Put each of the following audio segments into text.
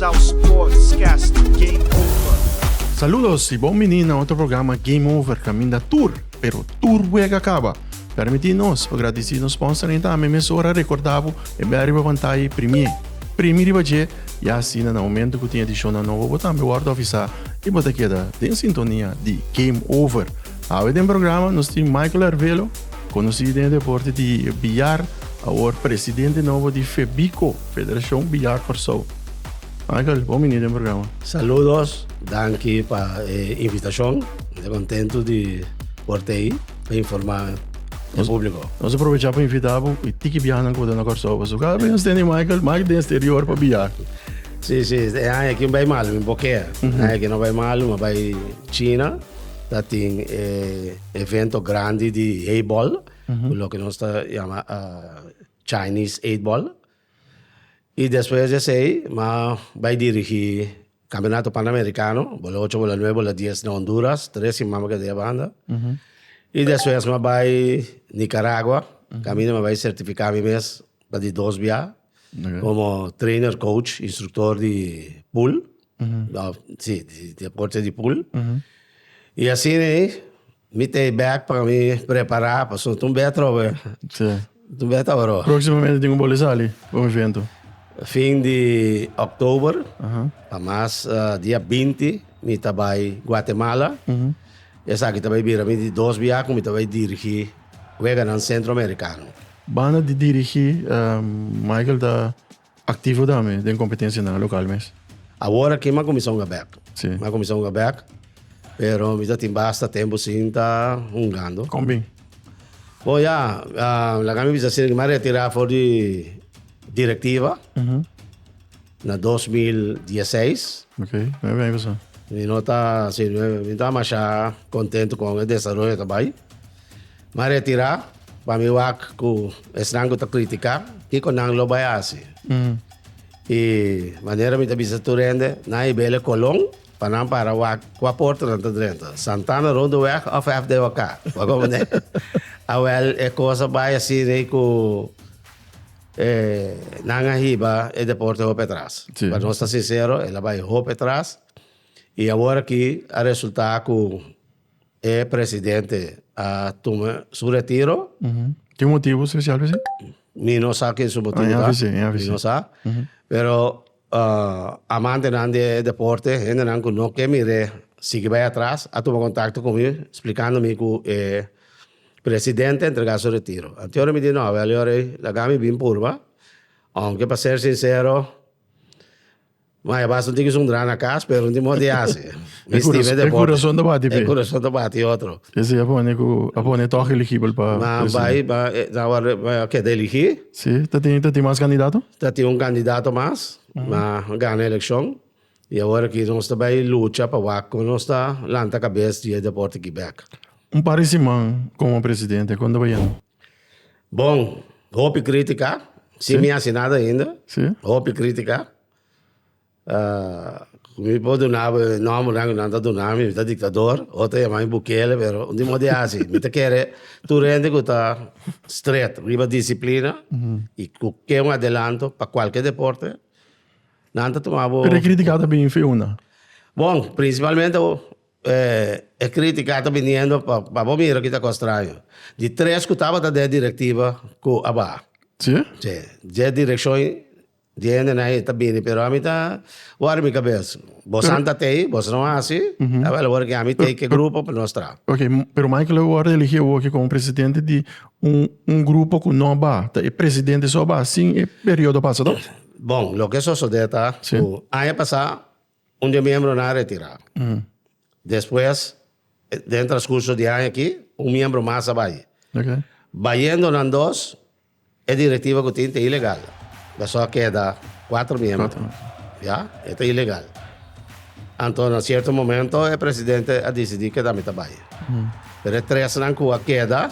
ao Sportscast Game Over. Saludos y bienvenidos a otro programa Game Over, Caminda Tour, pero Tour juega acaba. Permitinos, agradecido sponsor então a emissora recordava e bem a pantalla primeiro dia e assim no momento que tinha edição nova botar meu guarda avisar e botar queda em sintonia de Game Over. A em programa nós temos Michael Arvelo, conhecido em deporte de bilhar, agora presidente novo de FEBICO, Federação Bilhar Corsou. Michael, bem-vindo ao programa. Saludos, danke para invitação. Estou contente de por aí para informar o público. Nós aproveitamos para invitar e tiki viajar na Corsou. So cada vez tem Michael do exterior para bilhar. Sim, aqui não vai mal, em Boqueira. Aqui não vai mal, mas vai China. Tem evento grande de 8-ball, o que nós chamamos Chinese 8-ball. E depois eu sei, mas vai dirigir Campeonato Pan-Americano, bola 8, bola 9, bola 10 na Honduras, 3 em Mama que de banda. E depois mas vai Nicarágua, caminho mas vai certificar me mês para de 2 via, como trainer, coach, instrutor de pool, sim, de deporte de pool. E assim, me tem back para me preparar para um betro, Sim. Um betro. Proximamente tem boletim ali, um evento. Fim de outubro, mas dia 20, me trabalho em Guatemala. E sabe que trabalho de 2 viagens, me trabalho dirigir o Centro-Americano. Bana de dirigir, Michael está ativo também, tem competência na local mesmo. Agora aqui é uma comissão aberta. Sim. Uma comissão aberta, pero me tem bastante tempo sim tá jogando. Como Bom, já, a minha visão é que me retirar fora de diretiva na 2016. Ok, é bem, pessoal. E não tá, assim, não tá mais contente com o desenvolvimento do trabalho. Mas retirar, para mim, o estranho está criticar, que com não lo vai assim. E maneira me tabisa turende, na ibele Colón, para não para o aporte na dentro. Santana rondo weg of FDOK. Como né? Awel é coisa vai assim, né, com nanga hiba é deporte roupa atrás. Para não estar sincero, ela vai roupa atrás. E agora que a resultar com o presidente a tomar seu retiro. Tem motivo especial para isso? Não sabe que é o motivo. Não sabe. Pero amante de deporte, ainda não quer me seguir vai atrás, a tomar contato comigo, explicando-me que o presidente entregar seu retiro. Anterior me disse, não, velho, la gami bem purva, aunque para ser sincero, mas basta que um drama na casa, pero não tem modo de fazer. É coração do bate. É coração do bate, outro. Esse é a pone toque elegível para... Mas vai, quer elegir? Sim, tem mais candidato? Tem candidato mais, mas ganha a eleição. E agora que nós também luta para que nós está lá na cabeça de deporte Quebec. Parecimento como presidente, quando vai indo? Bom, roupa crítica, se me assinado ainda, roupa crítica. Me pode não nada do nome, está ditador, outra é mais Bukele, pero de modo assim, me quer tu rende que está straight, riba disciplina e que um adelanto para qualquer deporte. Nada tomava. Pero é criticado bem feuna. Bom, principalmente é criticado vindo para o mira que está estranho. De 3 que estava da diretiva com a Aba. Sim? Sim, de direção de ainda não está bem, pero a mim está o minha cabeça. Você não está aí, você não é assim, agora que a mim tem que grupo para mostrar. Ok, pero Michael agora elegeu aqui como presidente de grupo que não vai, é presidente só vai, sim, é período passado? Bom, o que sucede está, ano passado, dia membro não retirar. Depois, dentro do transcurso de ano aqui, membro mais vai. Ok. Vaindo nas 2, é diretiva que tem ilegal. Só queda 4 membros. Já? É ilegal. Então, em certo momento, o presidente a decidir que também trabalha. Mas 3 anos que a queda,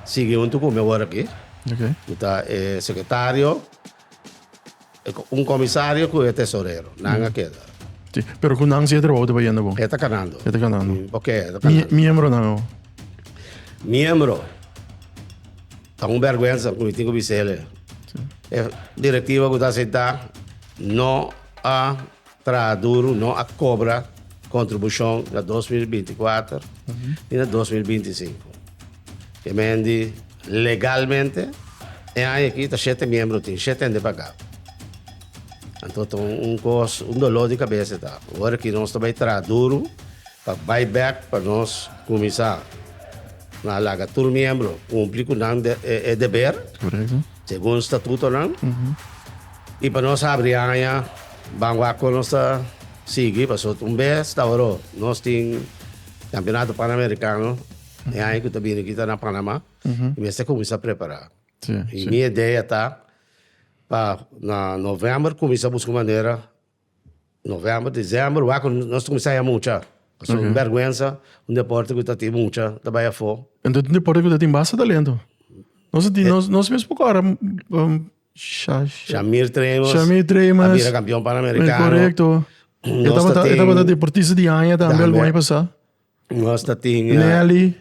sigue junto com o meu aqui. Então, é secretário, comissário e o tesoureiro. Não queda. Sim, pero com não se trabalha de baiano bom. Está canando. Está canando. Ok, está canando. Membro não. Membro. Está vergonha, como tem que dizer. É diretiva que está aceitar, não a traduro, não a cobra contribuição na 2024 e na 2025. Que mendi legalmente, e aí aqui está 7 membros, tem 7 anos de pagar. Então, um dolor de cabeça. Tá? Agora que nós também traduro, para buyback, para nós começar. Na laga, todo membro cumpre com o dever, Correto. segundo o estatuto, não? E para nós abrir a banco com nós seguir, para vez, agora nós temos campeonato pan-americano, e aí que também aqui na Panamá, e nós começar a preparar. Sim, E sim. minha ideia está, para novembro, começar a buscar maneira, novembro, dezembro, nós começamos a muita. So, vergüenza, um deporte que está tem muita, trabalha fora. Então, depois que tem bastante talento. Nós mesmo agora, Shamir Tremos, Shamir Tremos, vira campeão pan-americano. Correto. Eu estava deportista de Anha também, o ano passado. Nós temos Nelly.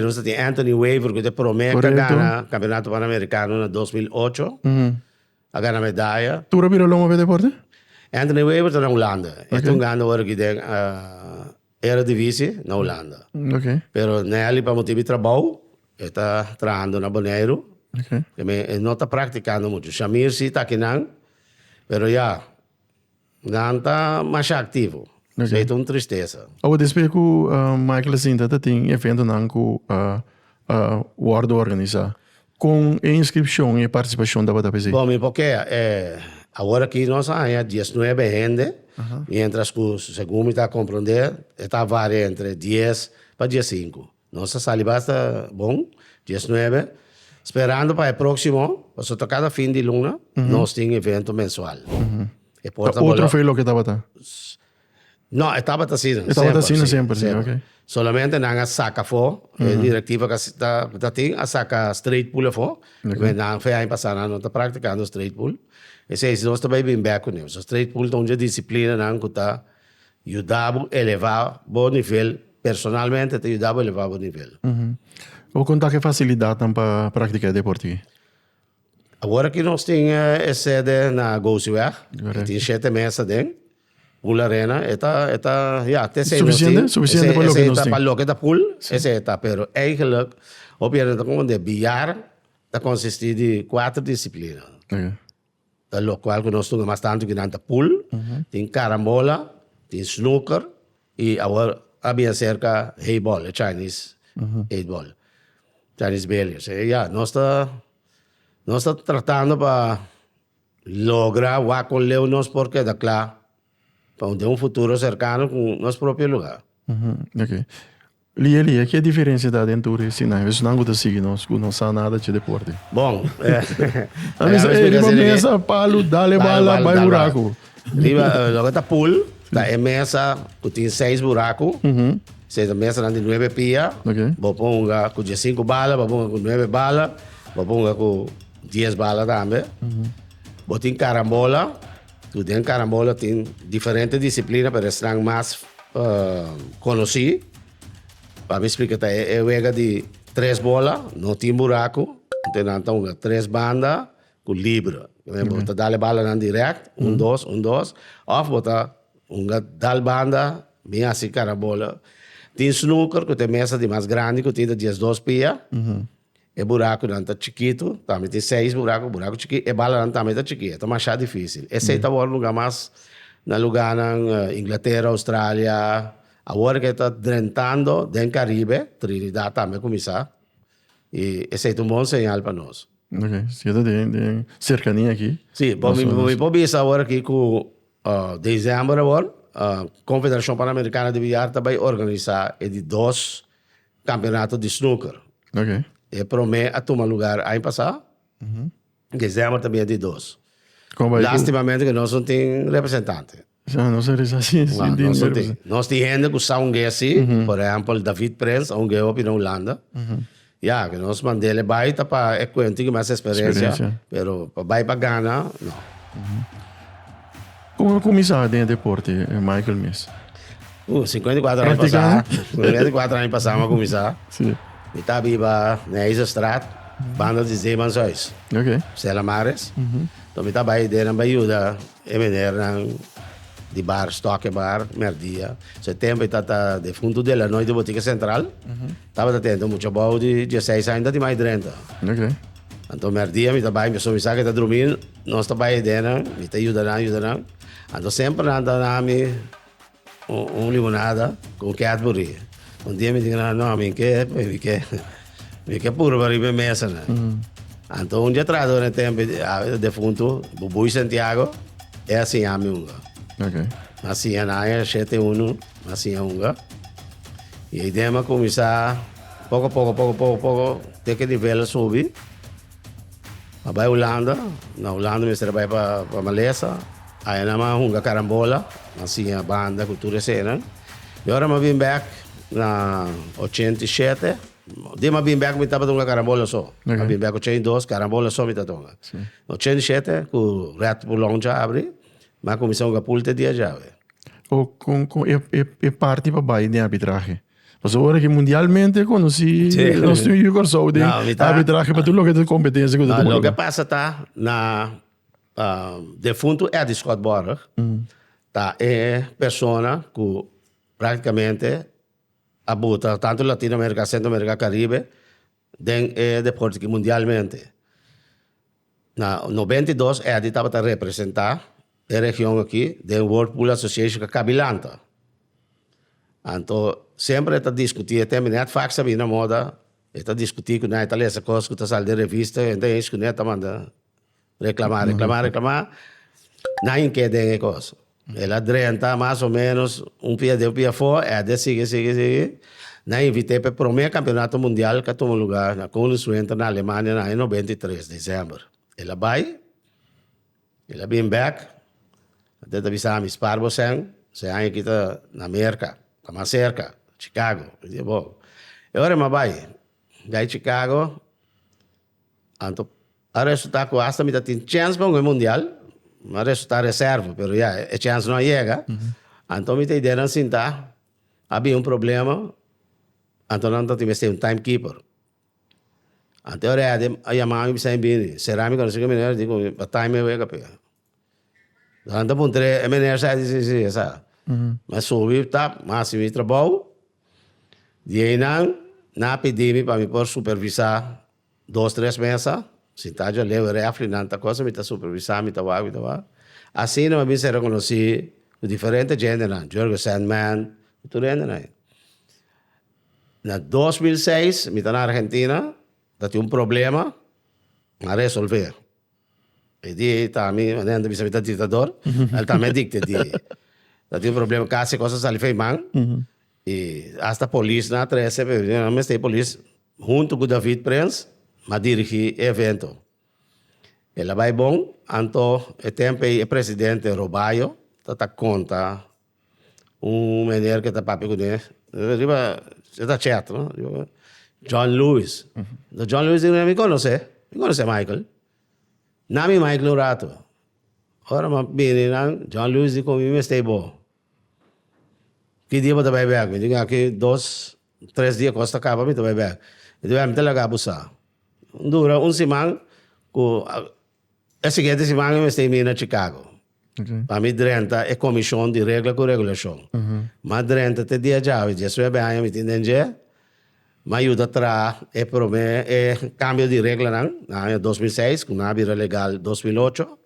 nós temos Anthony Weaver, que promete ganhar o campeonato pan-americano em 2008. A ganhar medalha. Tu já virou longo deporte? Anthony Weaver está na Holanda. Ele está ganhando agora que Eredivisie na Holanda. Ok. Pero Nelly, para motivo de trabalho, está trabalhando na Bonaire. Ok. Ele não está praticando muito. Shamir sim está aqui, pero já não está mais ativo. Isso é uma tristeza. Agora, depois que o Michael Sinta tem evento com o Ward organizar, com a inscrição e a participação da BTPC. Bom, porque agora que nós há 19 gente, mientras que, segundo está a compreender, está varia entre 10 para 15. Nossa saliva está bom, 19. Esperando para o próximo, para cada fim de luna, nós temos evento mensual. E Outro foi o que estava. Não, estava assim. Estava assim sempre, sim, ok. Solamente não saca fora, diretiva que está a saca straight pool fora. Não foi aí passar, não está praticando straight pool. E se nós também bem bem com isso. Straight pool é uma disciplina não que está ajudando a elevar bom nível, personalmente te ajudava a elevar bom nível. Ou contar que facilidade para praticar deporte? Agora que nós temos a sede na Gouseweg, tem 7 mesas dentro. Pool Arena, até suficiente para o que nós temos. Para o que está pool, pero eigenlijk, op je dat gewoon de biljar, dat consistit de 4 disciplines. Lo qual que nós temos bastante que nanta pool, tem carambola, tem snooker, e agora havia cerca heiball, Chinese heiball, Chinese billiards. Nós está tratando para lograr o com leonos porque da claro, para um futuro cercano com nosso próprio lugar. Ok. Lia, que é a diferença da aventura e sinal? Isso não gosta de seguir, não sabe nada de deporte. Bom, ele começa palo, dá-lhe bala, vai buraco. Logo está pool, tá é mesa que tem 6 buracos, se a mesa não tem 9 pia, vou pôr com 5 balas, vou pôr com 9 balas, vou pôr com 10 balas também. Vou ter carambola. Dentro da carambola tem diferentes disciplinas para estar mais conhecido. Para me explicar, é joga de 3 bolas, não tem buraco, então 3 bandas com livre. Você dá a bola na direto, 1, 2, ou você dá a banda, bem assim carambola. Tem snooker, que tem mesa de mais grande, que tem 12 pia. E buraco não está chiquito, também tem 6 buracos, buraco chiquito, e bala não também está chiquito, então é difícil. Esse é o lugar mais, no lugar na Inglaterra, Austrália, agora que está drentando, dentro do Caribe, Trinidad também começar, e esse é um bom sinal para nós. Ok, você tem cercania aqui? Sim, vou ver agora aqui com dezembro agora, a Confederação Pan-Americana de Bilhar também organizar de 2 campeonatos de snooker. Ok. E promete a tomar lugar aí passar. Dezembro também é de 2. Lastimamente que nós não temos representante. Não sei se assim. Nós temos gente que são por exemplo, David Prince, um guia na Holanda. Que nós mandamos ele baita para é conhecer mais experiência. Pero para para Ghana, não. Como começar dentro do deporte, Michael Miss? 54 anos passar. 54 anos passar a começar. Sim. Está viva na Straat, banda de Zeemanshuis. Ok. Stella Maris. Então, está vai dar uma ajuda, a maneira, de bar, Stock Bar, merdia. Setembro estava de fundo dela, noite de botica central. Estava tendo muito bom de 16 ainda de mais 30. Ok. Então merdia, me trabalha, me soube que está dormindo, nós trabalhamos dentro, me está ajudando. Então sempre anda na limonada com Cadbury. Dia me diga, não, me quer puro para ir para mesa, né? Então dia atrás, no tempo de fundo, Bubu Santiago, é assim a minha. Ok. Assim a Naya, 7-1, assim a unga. E aí dema começar, pouco, tem que nível subir. Vai Holanda, na Holanda me trabalha para Malesa. Aí na mão unga carambola, assim a banda, cultura cena. E agora me vim back na 87. Dema vim back me estava tonga carambola só. Me vim back 82, carambola só me estava tonga. 87, com o reto por longe abre, mas começou a pulte dia já. O é parte para baixo de arbitraje. Mas agora que mundialmente conheci nós temos que correr de arbitraje para tudo o que é competência que o que passa tá na defunto é de Scott Borger. Tá é persona que praticamente abuta tanto Latinoamérica, Centro-América, Caribe, den é deporte que mundialmente. Na 92 é de estava a representar a região aqui da World Pool Association que cabilanta. Então sempre está discutindo, até minha fax sabe na moda, está discutindo com a Itália essa coisa que está saindo de revista, então isso que está mandando reclamar. Não inquede a coisa. Ela drenta mais ou menos dia fora, é de seguir. Não invitei para o primeiro campeonato mundial que tomou lugar na Constituinte na Alemanha em 93 de dezembro. Ela vai, ela vem back, até avisar me Sparbo sen, se aí aqui na América, está mais cerca, Chicago. Eu digo, bom, agora me vai, daí Chicago, então, a resultado que hasta me tem chance para o mundial, mas resultado reserva, pero já, a chance não chega. Então, me tem ideia assim, tá? Havia problema, então não tinha um timekeeper. Então, a chamar me sem bem, cerâmica, não sei o que, eu digo, a time é o que é. Então, ponto é melhor sair, sabe? Mas soube, tá, mas se me trabalho, de aí não pedi para me por supervisar 2-3 meses. Se está já leu refri, nanta coisa, me está supervisar, me está lá. Assim, não me se reconheci com diferentes gente, não. Jorge Sandman, tudo ainda, não. Na 2006, me está na Argentina, tinha um problema a resolver. E daí, também, ainda me sabe que ditador, ele também dicta, tinha um problema, caso coisas ali fez mal, e hasta a polícia na 13, mas tem polícia, junto com o David Prince, mas dirigir evento. Ela vai bom, então, o tempo o presidente Robaio, está conta, menino que está papi com ele, está certo, não? John Lewis. John Lewis me conhece Michael. Não me Michael Rato. Ora, mas bem, John Lewis diz comigo, mas está bom. Que dia você vai ver? Me diga aqui 2-3 dias costa acaba, me vai ver. Eu digo, me talaga abusar. Dura semana, a seguinte semana eu estou na Chicago. Para mim, drenta é comissão de regra com regulação. Mas drenta te dia já, eu sou bem, me entende? Mas ajuda atrás, é cambio de regra, não? Em 2006, com a vira legal 2008.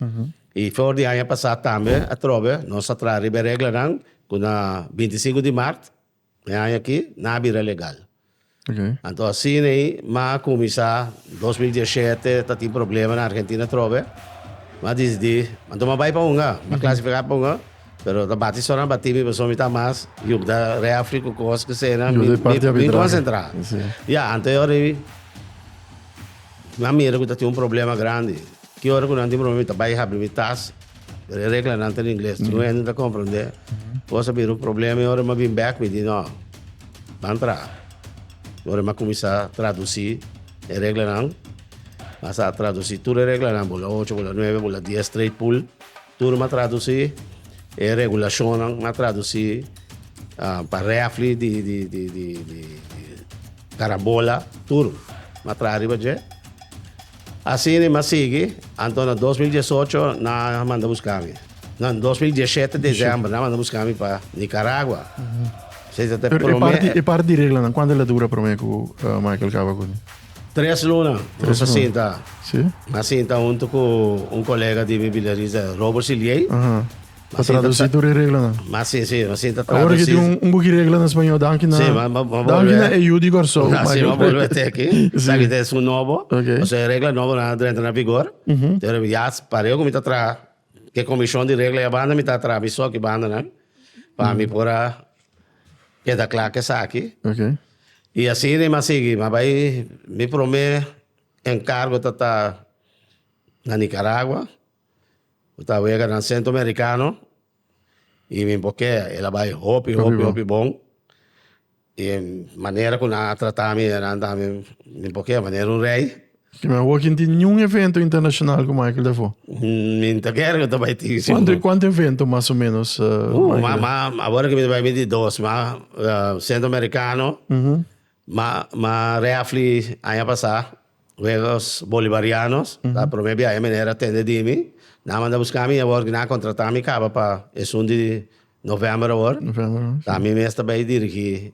E fora de ano passado também, a trove, nós atrás a regra, não? Com a 25 de março, aqui, na vira legal. Então, assim, mas começar 2017, está tendo problema na Argentina, trove. Mas desde, então, vai para mas classificar para mas a bate só não bati, me pessoa me está mais, e o da refri com coisas que sei, me concentrar. Anterior, a minha que tem um problema grande, que hora que não tem problema, vai abrir tas, regra não tem inglês, não é não compreender. Posso abrir um problema, e hora eu vim back, me diz, não, vai entrar. Agora eu começar a traduzir a regra não, mas a traduzir tudo a regra não, bola 8, bola 9, bola 10, straight pull, tudo a traduzir, a regulação não, a traduzir para refri de carambola, tudo, a traduzir. Assim, mas sigue, então em 2018, na manda buscar-me. No, 2017 de dezembro, nós mandamos caminho para Nicarágua. Vocês até Pero e parte de regla, não? Quando ela dura para mim com Michael Cava com 3 lunas, nós assinta. Sim? Assinta junto com um colega de bibilariza, Robert Sillier. Para traduzir tudo em regla, não? Mas sim, assinta Agora que tem um pouquinho de regla na espanhol, danke na... Sim, mas danke na EU de Gorso. Sim, mas volve até aqui. Sabe que é um novo. Ok. Ou seja, regla nova entra na vigor. Então, já parei com me atrás. Que comissão de regla a banda me está atrás. Me só que banda, né? Para me pôr a... Que da claro que aqui. Ok. E assim, mas sigue. Mas vai me prometer encargo tá na Nicarágua. Tá vega no centro-americano. E me porque ela vai hopi bom. E maneira que ela trata-me, me porque maneira um rei. Que me vou aqui nenhum evento internacional com Michael Defoe. Minta quero que eu também tenho. Quanto evento mais ou menos? Agora que me vai 22, mas centro-americano, mas reafli ano passado, os bolivarianos, tá? Para mim, a maneira atende de mim. Na manda buscar mim, agora que na contratar me acaba para esse 1 de novembro agora. Tá, mim mesmo também dirigir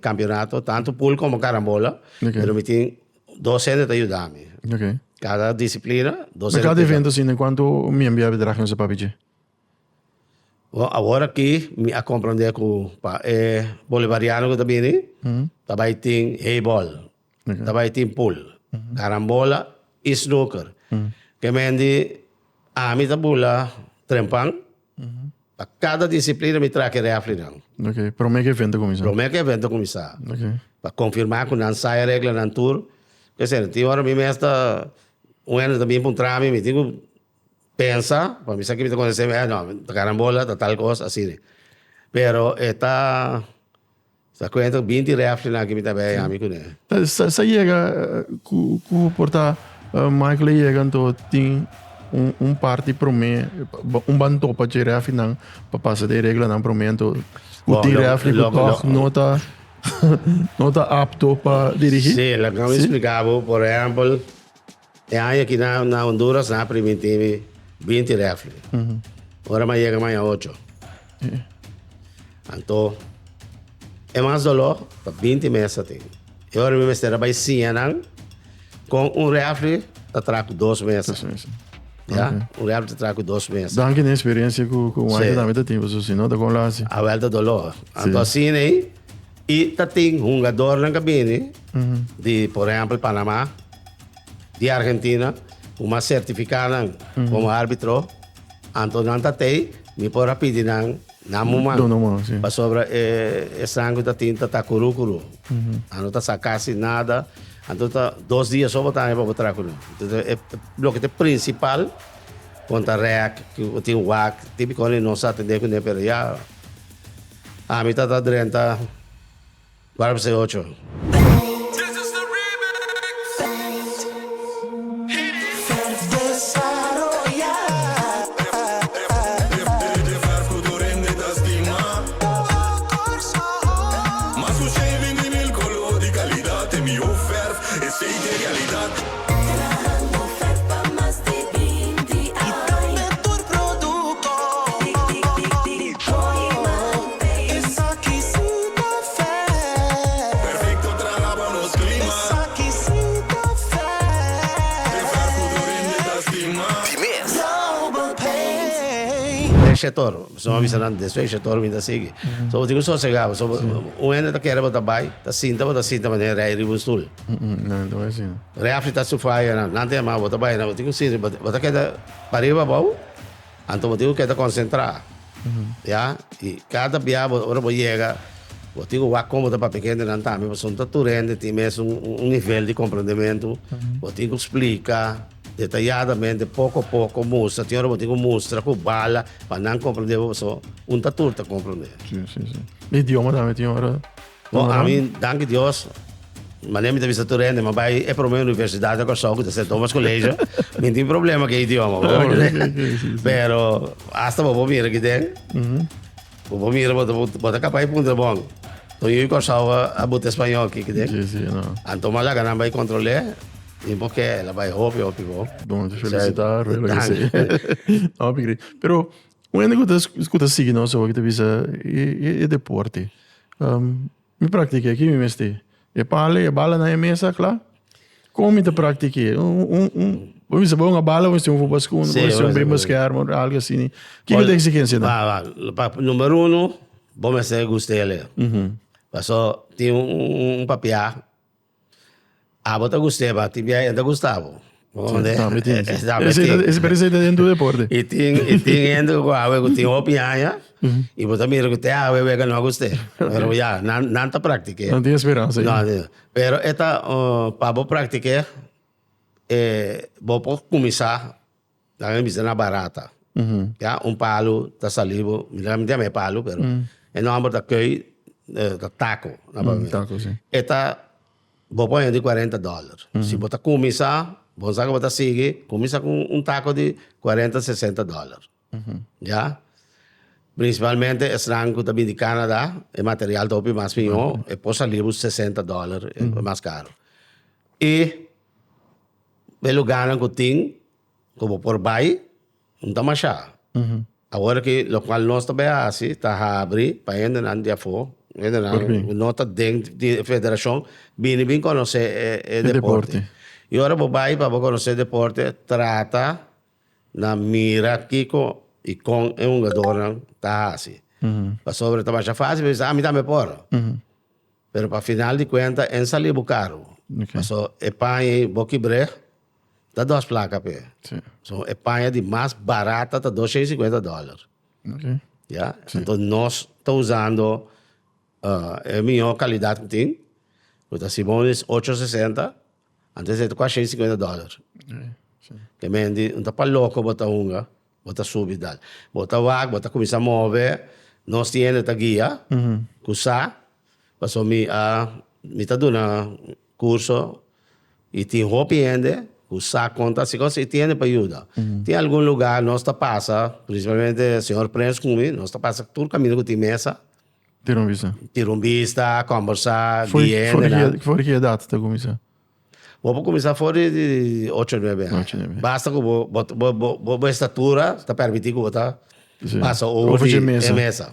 campeonato, tanto pool como carambola. Pero me tem 200 te ajudar-me. Ok. Cada disciplina, 200. Mas cada evento, assim, enquanto me envia bedrag no seu papel? Agora aqui, me a compreender com bolivariano que também, também tem heibol, também tem pool, carambola e snooker. Que mendi a mim tabula trempang, a cada disciplina me traz que reafliram. Ok. Para o que evento começar? Para o que evento começar. Ok. Para confirmar que não sai a regra na tour. Quer dizer, tem hora me esta um ano também para entrar me digo pensa, para mim aqui me conhecer, não, carambola, tal coisa assim. Pero está conta 20 reais aqui me também amigo né. Sa chega porta Michael chega então tem parte para mim banto para tirar afinal para passar de regra não para mim então o tirar afinal não tá apto para dirigir. Sim, lá como explicava, por exemplo, aqui na Honduras na primitiva 20 reais. Agora mais chega mais a 8. Então é mais dolor para 20 meses tem. E agora me mestre vai 100 anos com real atrás 2 meses. Ja, real atrás 2 meses. Danke na experiência com o Michael também tá tempo assim, não tá com lá assim. A volta dolor. Então assim né. E tem um jogador na cabine de, por exemplo, Panamá, de Argentina, uma certificada como árbitro. Então, não tem, me pode pedir na momento. Para sobre sangue da tinta tá curúcuro. Não tá sacasse nada. Então, 2 dias só botar para botar curúculo. Então, é o que é principal contra REAC, que tem o WAC, típico de não se atender com ele, mas já a mitad tá 30. Para ser 8. Setor, só avisando desse setor ainda segue. Só digo só chegava, só o ano da queira botar bai, tá cinta maneira aí ribustul. Não é assim. Reafli tá sufraia, não tem mais botar bai, não digo sim, botar queda pariba bom. Então digo queda concentrar. Já, e cada dia ora vou chegar. Eu digo o como da para pequeno não tá, mas são taturende, tem mesmo nível de compreendimento. Eu digo explicar detalladamente, pouco a pouco, mostra. Tem hora eu digo mostra com bala, para não compreender, só turta compreender. Sim. Idioma também tem hora. Bom, a mim, danke Deus, mas nem me deve ser turende, mas vai é para uma universidade que eu sou, que é Thomas Colégio, não tem problema que é idioma. Pero, hasta vou vir aqui dentro, vou vir, vou capaz de ponto bom. Então eu gostava a botar espanhol aqui dentro. Então, mas lá que não vai controlar. E porque ela vai óbvio. Bom, te felicitar, reconhecer. Não, Pero Uma coisa que escuta seguir nós que visa é deporte. Me pratica aqui me mesti. É bala na mesa, claro. Como me pratica? Vamos saber uma bala, vamos ter um futebol escuro, vamos ter bem basquear, algo assim. Que é a exigência? Número 1, vamos ser gostele. Passou tem papel. Bota gostei, mas tinha ainda gostava. Esse parece dentro do deporte. E tem ainda que tem opinião, e você mira que tem que não gostei. Mas já, não está prática. Não tem esperança. Não, pero esta para praticar vou começar na barata. Ja, palo tá salivo, não tem palo, pero não amo da que taco, Taco, sim. Esta vou pôr de $40. Se você começar, você vai seguir, começa com taco de $40, $60. Já? Principalmente esse rango também de Canadá, o material top mais pinho, e pode salir os $60, é mais caro. E pelo ganho que tem, como por baixo, não está mais chá. Agora que o local nós também assim, está abre, para ainda não dia for, ainda não está dentro da federação, bem conhecer o deporte. E agora por baixo, para conhecer o deporte, trata na mira aqui e com um jogador tá assim. Para sobre tá mais fácil, mas me dá me por. Pero para final de conta, em salir caro. Passou Espanha, boquibre, dá 2 placas pé. So Espanha de mais barata tá $250. Yeah? Então nós estamos usando a melhor qualidade que tem. O Simones 860, antes era quase $650. Que mendi, não tá para louco botar unga. Bota subir dal. Bota wag, bota começar a mover. Nós temos a guia. Kusa. Passou me tá dando curso. E tem roupa ainda. Kusa conta. Se você tem para ajudar. Tem algum lugar, nós tá passa. Principalmente o senhor Prensa comigo. Nós tá passa todo o caminho que tem mesa. Tiram vista, conversar. Foi que data tá começando? Vou começar fora de 8 9 anos. Basta que a estatura está permitido que você passa o de mesa.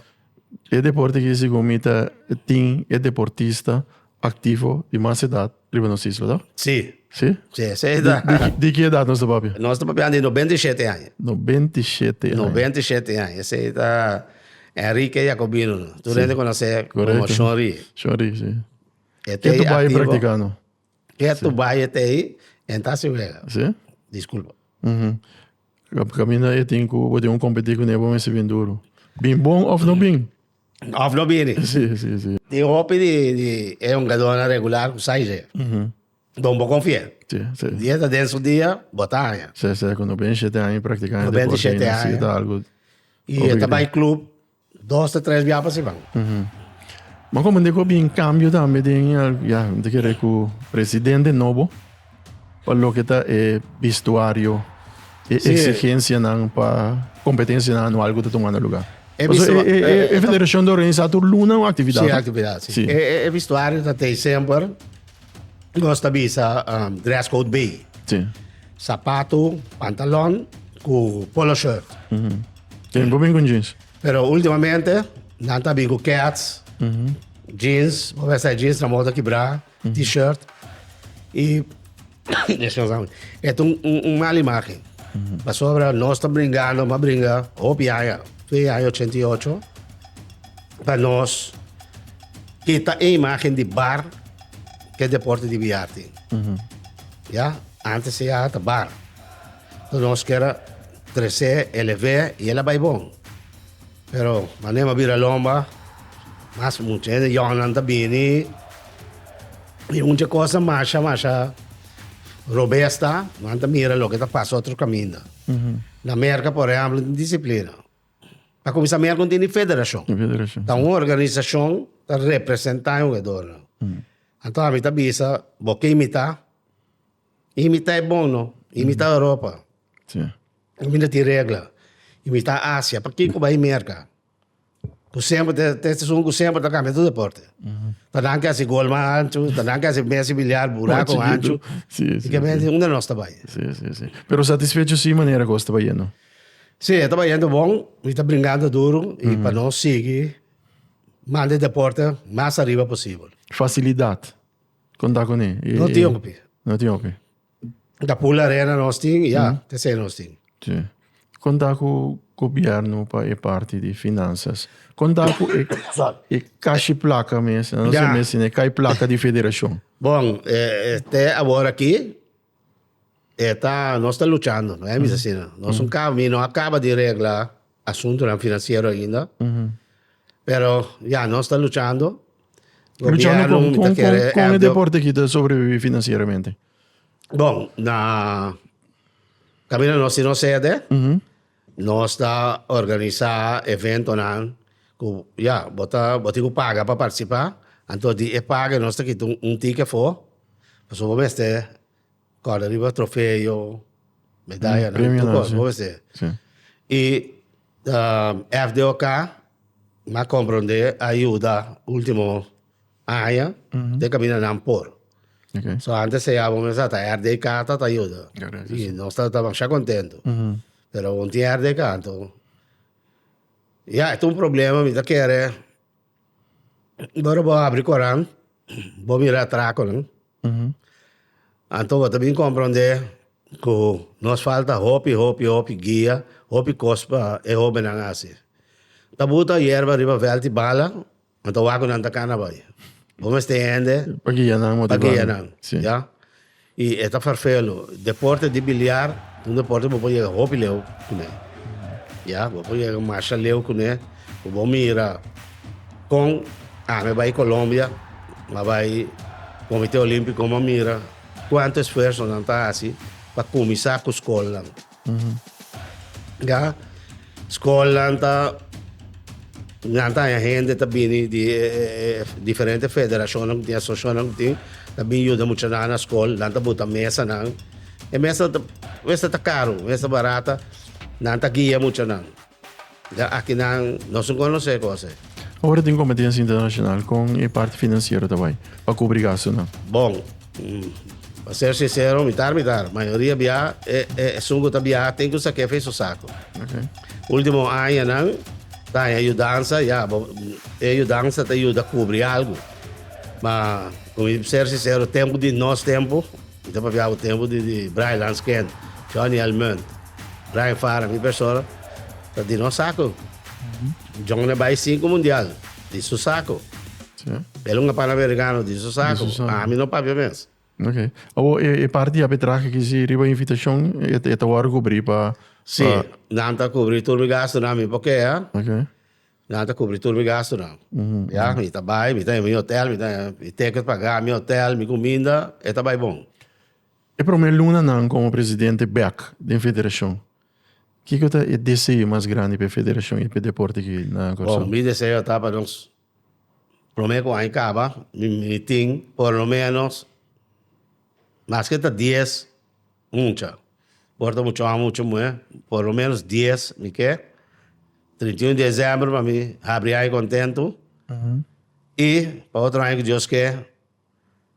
É deporte que se comita tem deportista ativo de mais idade, Ribeirão Isla, tá? Sim. Sim? Sim. De que idade nós estamos papel? Nós estamos papel de 97 anos. 97 anos. Esse aí está Henrique Jacobino. Tu deve conhecer como Chori. Chori, sim. Que tu vai praticando? Que tu vai até aí, então se vê. Sim? Desculpa. Caminha e tem que competir com ele, vamos ser bem duro. Bem bom ou não bem? Ou não bem. Sim. Tem roupa de jogador regular que sai já. Bom, vou confiar. Sim. Dia da dentro do dia, botar. Sim, quando bem 7 anos praticando deporte, necessita algo. E também clube, 2 a 3 dias para se vão. Mas como digo, bem cambio também tem que o presidente novo para o que está vestuário e exigência para competência no algo que tomando lugar. A federação de organizador luna uma atividade. Sim, atividade. Sim. É vestuário até sempre. Gosta de dress code B. Sim. Sapato, pantalão com polo shirt. Tem bem com jeans. Pero ultimamente não está bem com cats. Jeans, vou ver se é jeans na moda quebrar, t-shirt e deixa eu usar. É uma imagem. Mas sobre nós estamos brincando, uma brinca, opiaia, foi aí 88, para nós quita a imagem de bar que é deporte de viagem. Já? Antes era bar. Então nós queremos crescer, elevar e ela vai bom. Pero manema vira lomba, mas muita gente não está bem e muita coisa mais robusta, não está mira o que está passando outro caminho. Na América, por exemplo, tem disciplina. Para começar, a América tem federação. Então, uma organização está representando o jogador. Então, a mim está bisa, vou imitar. Imitar é bom, não? Imitar a Europa. Imitar tem regra. Imitar a Ásia. Para que vai América? Tu sempre está cambiando do deporte. Tanto que esse gol mais ancho, tanto que esse Messi bilhar, buraco ancho. Sim. E que onde nós está bem. Sim. Pero satisfeito sim maneira que você está bem, não? Sim, estava indo bom, está brincando duro e para nós seguir, manda deporte mais arriba possível. Facilidade. Contar com ele. Não tinha que Não tinha que. Da pula arena nós tínhamos, até sei nós tínhamos. Sim. Contar com o governo para a parte de finanças. Contar com a caixa placa mesmo. Não sei mesmo, né? Caixa placa de federação. Bom, até agora aqui, nós estamos lutando, não é mesmo assim? Nós não acaba de arreglar assunto financeiro ainda, pero nós estamos lutando. Lutando com o deporte que sobrevive financeiramente. Bom, na caminho nós não sede, nós está organizar evento não, bota paga para participar, então de paga nós está aqui ticket for, para o mês corda riba troféu, medalha, vamos ver. E FDOK, mas compreende ajuda último ano de caminho não por. Okay. So antes se íbamos a RDK te ayuda. Y no estábamos ya contentos. Pero un día RDK, entonces, esto es un problema, me quiere. Ahora voy a abrir Corán, voy a mirar atrás con él. Entonces, también comprender que nos falta hopi, guía, hopi cospa, e hopi nang así. Tabuta hierba riba velti bala, entonces va con anta cana vaya. Vamos a entender. Pagyanan. Ja? E esta farfelo. Deporte de bilhar, um deporte que pode chegar roupa leu com ele. Já, pode chegar marcha leu com ele. Vou mirar com me vai Colômbia, mas vai Comitê Olímpico, mas mira quanto esforço não está assim para começar com a escola. Já, escola está Nanta a gente também de diferentes federações, de associações, também ajuda muito na escola, nanta bota mesa não. E mesa está caro, mesa barata, nanta guia muito não. Aqui não se conhece coisa. Agora tem competência internacional com a parte financeira também, para cobrir isso, não? Bom, para ser sincero, mitar. A maioria bia sungo tabia tem que usar que fez o saco. Último ano não. Tá, a ajudança te ajuda a cobrir algo. Mas, como ser sincero, o tempo de nosso tempo, então para o tempo de Brian Lansken, Johnny Almond, Brian Farah, minha pessoa, tá de nosso saco. John vai 5 mundial, de seu saco. Ele é um pan-americano, de seu saco. A mim não paga mesmo. Ok. E parte de arbitragem que se riba a invitação, é o hora cobrir para... Sim, não está cobrir tudo o gasto não, porque Ok. Não está cobrir tudo o gasto não. Já, me trabalho, me tem meu hotel, me tem que pagar meu hotel, minha comida, é trabalho bom. E para mim, Luna não como presidente Beck da federação. O que é o desejo mais grande para a federação e para o deporte aqui na Corsão? Bom, meu desejo está para nós, para mim, quando acaba, me tem, por lo menos, mais que 10, muita. Porta muito, por lo menos 10, me quer. 31 de dezembro, para mim, abrir aí contento. E, para outro ano que Deus quer,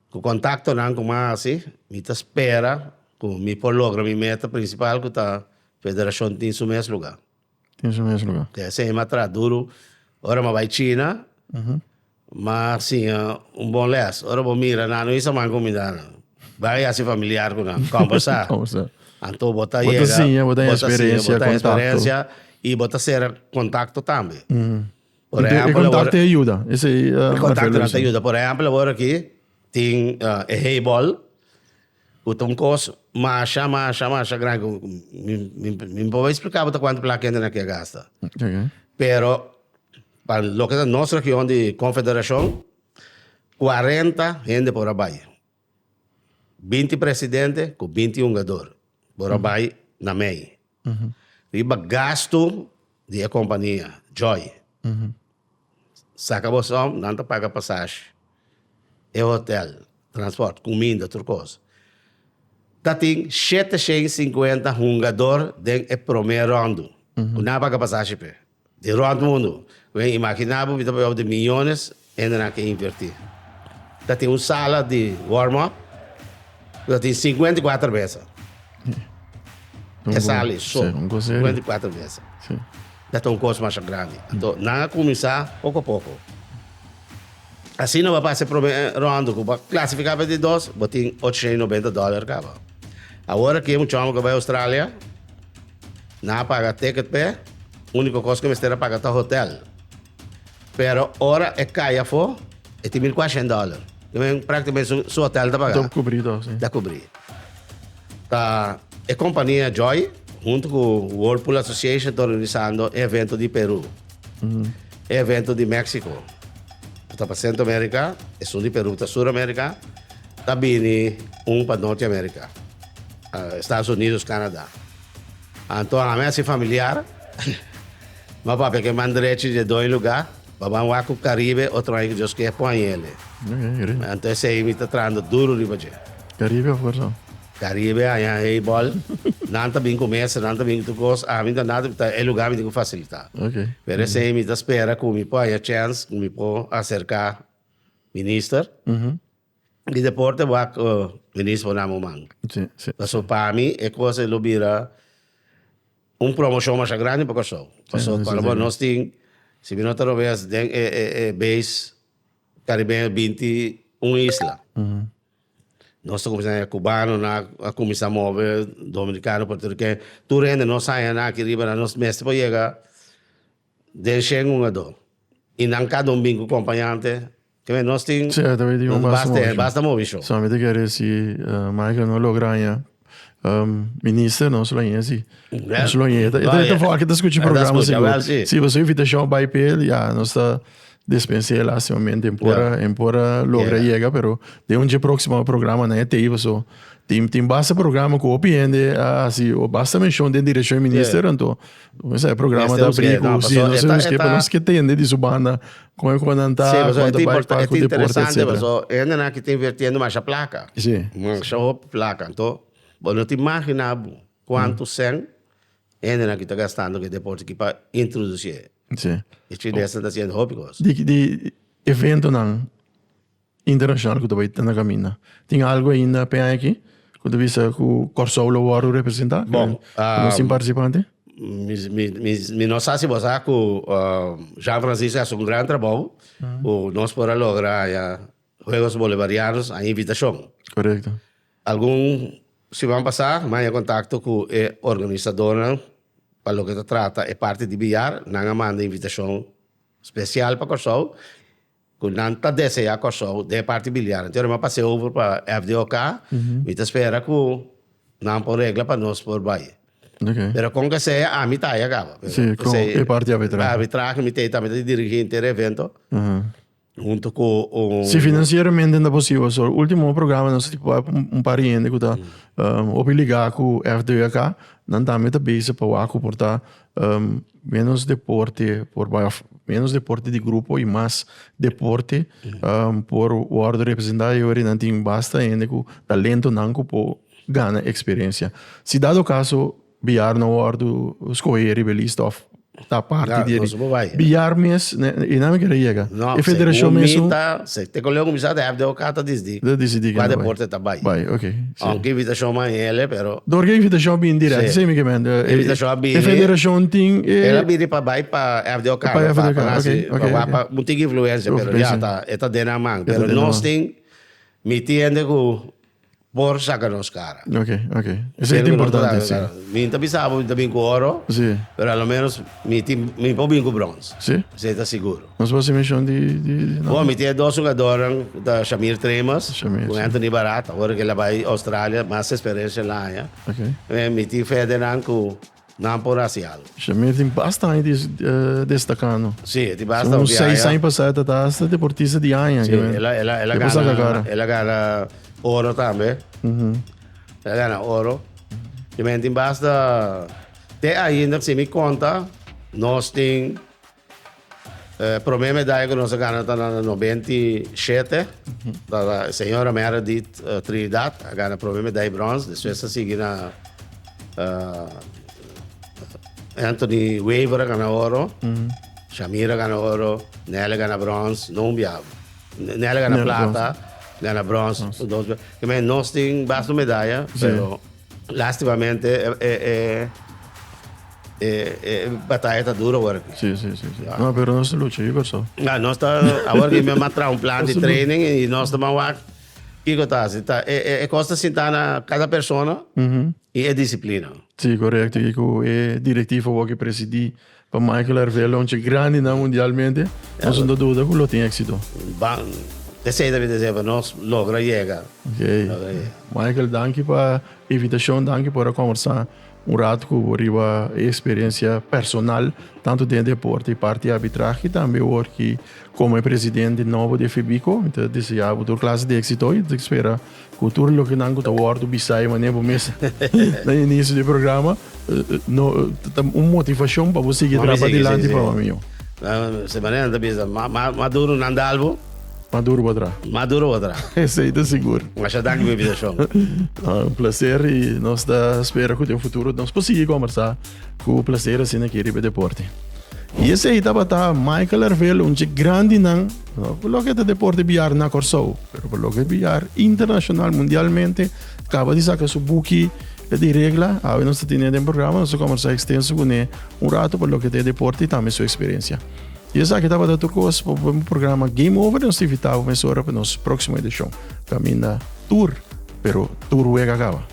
com contato não com mais assim, me espera, com me por logra minha meta principal, que a federação tem o mesmo lugar. Tem o mesmo lugar. É, sem matar duro, ora vai China, mas assim, bom les, ora vou mirar, não isso é uma comida, vai assim familiar com conversar. Então, botar experiência e botar ser contato também. Por exemplo, contato ajuda. Contato não te ajuda. Por exemplo, agora aqui tem handball, o tom costo, mas grande. Me pode explicar quanto placa ainda que gasta. Pero, para lo que é a nossa região de confederação, 40 gente por abaixo. 20 presidente com 21 jogadores. Por abaixo na MEI. Riba gasto de companhia, Joy. Saca você, não te paga passagem. É hotel, transporte, comida, outra coisa. Tá tem 750 jogadores de primeiro round. Não paga passagem, pé. De round mundo. Vem imaginar, de milhões, ainda não quer invertir. Tá tem uma sala de warm-up, tá tem 54 mesas. é sali só, Sim, sério. 24 vezes. Sim. Dá um custo mais grande. Então, na começar, pouco a pouco. Assim não vai passar para rondo, que vai classificar para de dois, botem $890, cara. Agora que um chamo que vai à Austrália, não paga ticket pé, única coisa que me está pagando é o hotel. Pero ora é caia for, é $1.400. Praticamente seu hotel está pagando. Dá cobrido, sim. Dá cobrir. Tá, a companhia Joy, junto com o Whirlpool Association, está organizando evento de Peru, evento de México. Está para Centro-América, é sul de Peru, está Sul-América, está vindo para Norte-América, Estados Unidos, Canadá. Então, a minha familiar, mas para que mandareche de dois lugares, para o com o Caribe, outro aí que Deus quer põe ele. Então, esse aí me está trazendo duro de você. Caribe, of course. Caribe, aí, bol, não está bem começa, não está bem tu gosta, a mim nada, é lugar que me facilitar. Ok. Pero esse aí me está espera que me põe a chance, que me pode acercar ministro, de deporte, vai o ministro na mão. Sim, sim. Então, para mim, é coisa que vira promoção mais grande para o show. Então, quando nós temos, se nós temos base Caribe 21 isla. Nós estamos começando cubano, a comissão móvel, dominicano, português. Tu rende, nós saímos aqui, nós mestre para chegar, deixem um ador. E não cada bingo acompanhante, que nós temos, basta móvel show. Somente quero se Michael não lograr ministro não só aí assim não só aí então vou aqui discutir programa se você invitação vai pelo já nós está dispensei lá somente embora logra chega pero de um dia próximo programa né tem isso tem basta programa que opende assim ou basta menção de direção ministro então esse é programa da brigo se não sei que para nós que tem de subanda como quando tá quando vai para o deporte etc. Mas ainda que tem invertindo mais a placa sim uma placa então não te imagina quanto sem ainda que está gastando que depois que para introduzir. Sim. Isso está sendo hobbyos. De evento não internacional que tu vai ter na caminha. Tem algo ainda para aqui? Quando visa que o Corsol lo vai representar? Bom, nós temos participantes? Não sei se você que Jean Francisco faz um grande trabalho. Nós podemos lograr Jogos Bolivarianos a invitação. Correto. Se vão passar, mais contato com a organizadora para o que se trata, é parte de BIAR, não manda invitação especial para o Corsol, que não está desejar Corsol, de parte de BIAR. Então, eu passei over para a FDOK, e espera que não por regra para nós por baixo. Mas com que seja, a mim está aí, acaba. Sim, com a parte de arbitragem. A arbitragem, me tem também de dirigir o evento. Junto com se financeiramente não é possível, o último programa nós tipo pariente que está obrigado com o FDK, não também está base para o portar menos deporte menos deporte de grupo e mais deporte por o ordem representar e não tem basta ainda com talento não com ganha experiência. Se dado o caso biar no ordem escolher rebelista da parte dele. Biar mes e não me queria chegar. Não, a federação mesmo. Se te colheu começar a FDOK está decidido. Vai deporte está bem. Vai, ok. Aunque invitação mais ele, pero. Dorque invitação bem direta, sim me queimando. Invitação bem. A federação tem. Ela bem para baixo para FDOK. Para FDOK, para muita influência, pero já está dentro da mão. Pero nós tem me entende que por sacar nos caras. Ok. Isso é importante, sim. Me pensava muito bem com ouro, pero ao menos me põe bem com bronze. Sim. Você está seguro. Nós vamos mencionar de bom, me tinha dois jogadores da Shamir Tremas, com Anthony Barat, agora que ele vai à Austrália, mais experiência lá, me tinha Federan com não por racial. Shamir tem bastante destacando. Sim, tem bastante. Uns 6 anos passados, está deportista de Anha. Sim, ela ganha ouro também. Ela ganha ouro. Também tem basta. Até ainda, se me conta, nós temos primeira medalha que nós ganhamos na 97. Da senhora Meredith Trinidad, ganha a primeira medalha de bronze. Depois seguir na Anthony Weaver ganha ouro. Shamira ganha ouro. Nela ganha bronze. Não viável. Nela ganha plata. Ganha bronze. Também nós temos bastante medalha, pero lastimamente batalha está dura agora. Sim. Não, pero não se luta, e pessoal. Nós está agora que me matra um plano de training e nós estamos lá. Que tá, costa sentar na cada pessoa e é disciplina. Sim, correto. E é diretivo que presidi para Michael Arvelo, onde grande na mundialmente, nós não dúvida que ele tem êxito. Deseja de dizer, nós logra chegar. Ok. Michael, danke para a invitação, danke por conversar rato com a experiência personal, tanto dentro do deporte e parte de arbitragem, também porque como presidente novo de FIBICO, então desejava toda classe de êxito e espera que tudo que não está wordo bisai mané por mês no início do programa, uma motivação para você seguir trabalhando adiante para mim. Semana da bisa, maduro nandalvo. Maduro outra. Esse aí tá seguro. Mas já dá que me vida show. Um prazer e nós espera que no futuro nós possamos conversar com o prazer assim naquele deporte. E esse aí estava Michael Arvelo, um grande não, pelo que é deporte biar na Corsou, mas pelo que é biar internacional, mundialmente, acaba de sacar seu book de regra, aí nós temos um programa, nós conversar extenso com ele rato pelo que é deporte e também sua experiência. E essa aqui estava da Turcos para o programa Game Over, nós invitamos para a nossa próxima edição. Caminha Tour, pero Tour Uega acaba.